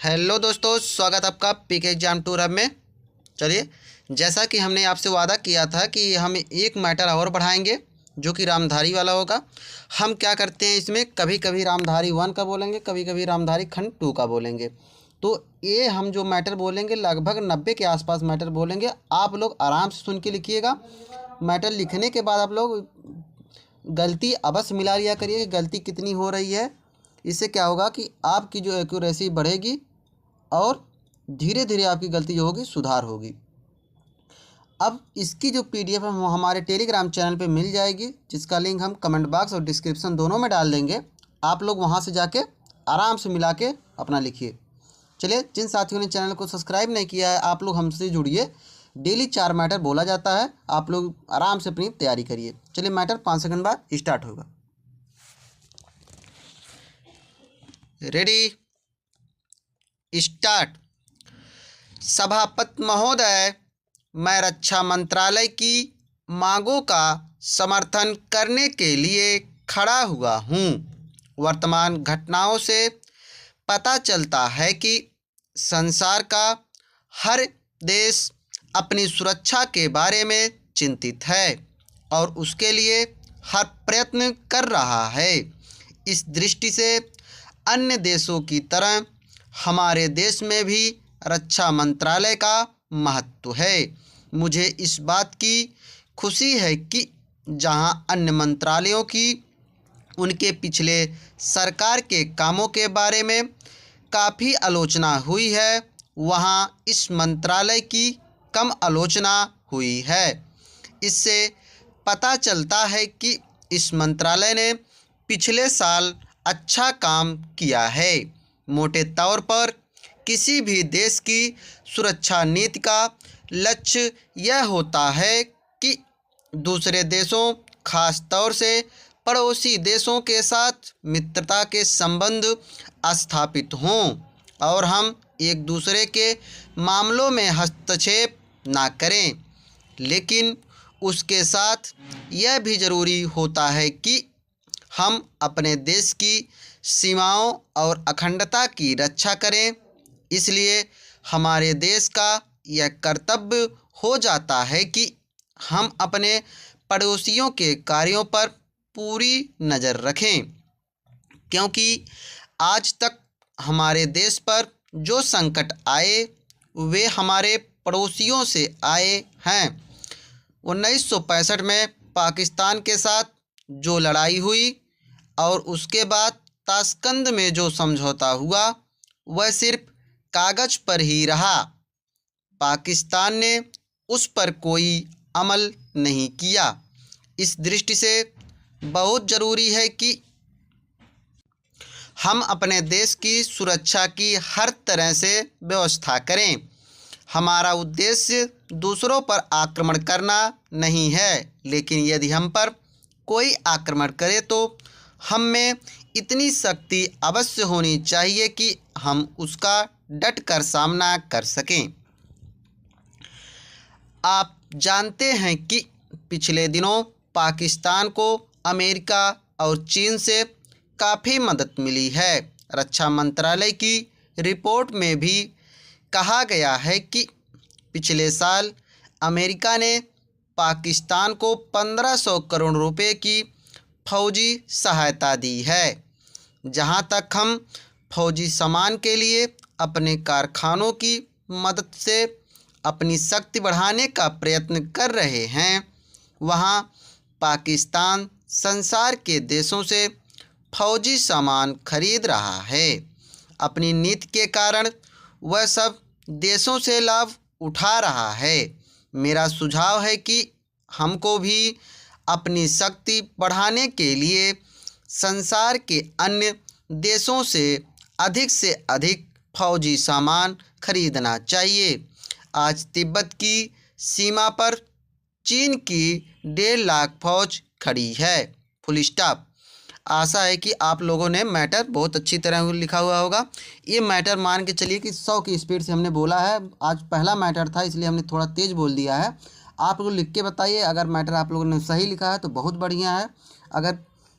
Hello दोस्तों, स्वागत आपका पीके एग्जाम टूर हब में। चलिए, जैसा कि हमने आपसे वादा किया था कि हम एक मैटर और बढ़ाएंगे जो कि रामधारी वाला होगा। हम क्या करते हैं, इसमें कभी कभी रामधारी 1 का बोलेंगे, कभी कभी रामधारी खंड 2 का बोलेंगे। तो ये हम जो मैटर बोलेंगे लगभग 90 के आसपास मैटर बोलेंगे। आप लोग आराम से सुन के लिखिएगा। मैटर लिखने के बाद आप लोग गलती अवश्य मिला लिया करिए कि गलती कितनी हो रही है। इससे क्या होगा कि आपकी जो एक्यूरेसी बढ़ेगी और धीरे धीरे आपकी गलती जो होगी सुधार होगी। अब इसकी जो पीडीएफ है वो हमारे टेलीग्राम चैनल पे मिल जाएगी, जिसका लिंक हम कमेंट बॉक्स और डिस्क्रिप्शन दोनों में डाल देंगे। आप लोग वहां से जाके आराम से मिला के अपना लिखिए। चलिए, जिन साथियों ने चैनल को सब्सक्राइब नहीं किया है, आप लोग हमसे जुड़िए। डेली 4 मैटर बोला जाता है, आप लोग आराम से अपनी तैयारी करिए। चलिए, मैटर 5 सेकंड बाद स्टार्ट होगा। Ready, start. सभापति महोदय, मैं रक्षा मंत्रालय की मांगों का समर्थन करने के लिए खड़ा हुआ हूं। वर्तमान घटनाओं से पता चलता है कि संसार का हर देश अपनी सुरक्षा के बारे में चिंतित है और उसके लिए हर प्रयत्न कर रहा है। इस दृष्टि से अन्य देशों की तरह हमारे देश में भी रक्षा मंत्रालय का महत्व है। मुझे इस बात की खुशी है कि जहां अन्य मंत्रालयों की उनके पिछले सरकार के कामों के बारे में काफ़ी आलोचना हुई है, वहां इस मंत्रालय की कम आलोचना हुई है। इससे पता चलता है कि इस मंत्रालय ने पिछले साल अच्छा काम किया है। मोटे तौर पर किसी भी देश की सुरक्षा नीति का लक्ष्य यह होता है कि दूसरे देशों, खास तौर से पड़ोसी देशों के साथ मित्रता के संबंध स्थापित हों और हम एक दूसरे के मामलों में हस्तक्षेप ना करें। लेकिन उसके साथ यह भी ज़रूरी होता है कि हम अपने देश की सीमाओं और अखंडता की रक्षा करें। इसलिए हमारे देश का यह कर्तव्य हो जाता है कि हम अपने पड़ोसियों के कार्यों पर पूरी नज़र रखें, क्योंकि आज तक हमारे देश पर जो संकट आए वे हमारे पड़ोसियों से आए हैं। 1965 में पाकिस्तान के साथ जो लड़ाई हुई और उसके बाद ताशकंद में जो समझौता हुआ वह सिर्फ कागज़ पर ही रहा। पाकिस्तान ने उस पर कोई अमल नहीं किया। इस दृष्टि से बहुत ज़रूरी है कि हम अपने देश की सुरक्षा की हर तरह से व्यवस्था करें। हमारा उद्देश्य दूसरों पर आक्रमण करना नहीं है, लेकिन यदि हम पर कोई आक्रमण करे तो हम में इतनी शक्ति अवश्य होनी चाहिए कि हम उसका डट कर सामना कर सकें। आप जानते हैं कि पिछले दिनों पाकिस्तान को अमेरिका और चीन से काफ़ी मदद मिली है। रक्षा मंत्रालय की रिपोर्ट में भी कहा गया है कि पिछले साल अमेरिका ने पाकिस्तान को 1500 करोड़ रुपए की फौजी सहायता दी है। जहां तक हम फौजी सामान के लिए अपने कारखानों की मदद से अपनी शक्ति बढ़ाने का प्रयत्न कर रहे हैं, वहां पाकिस्तान संसार के देशों से फौजी सामान खरीद रहा है। अपनी नीति के कारण वह सब देशों से लाभ उठा रहा है। मेरा सुझाव है कि हमको भी अपनी शक्ति बढ़ाने के लिए संसार के अन्य देशों से अधिक फौजी सामान खरीदना चाहिए। आज तिब्बत की सीमा पर चीन की 1.5 लाख फौज खड़ी है। Full stop. आशा है कि आप लोगों ने मैटर बहुत अच्छी तरह लिखा हुआ होगा। ये मैटर मान के चलिए कि 100 की स्पीड से हमने बोला है। आज पहला मैटर था इसलिए हमने थोड़ा तेज़ बोल दिया है। आप लोग लिख के बताइए, अगर मैटर आप लोगों ने सही लिखा है तो बहुत बढ़िया है। अगर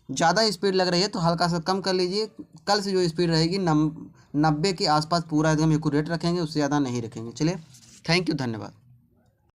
ज़्यादा स्पीड लग रही है तो हल्का सा कम कर लीजिए। कल से जो स्पीड रहेगी 90 के आसपास पूरा एकदम एक्यूरेट रखेंगे, उससे ज़्यादा नहीं रखेंगे। चलिए, थैंक यू, धन्यवाद।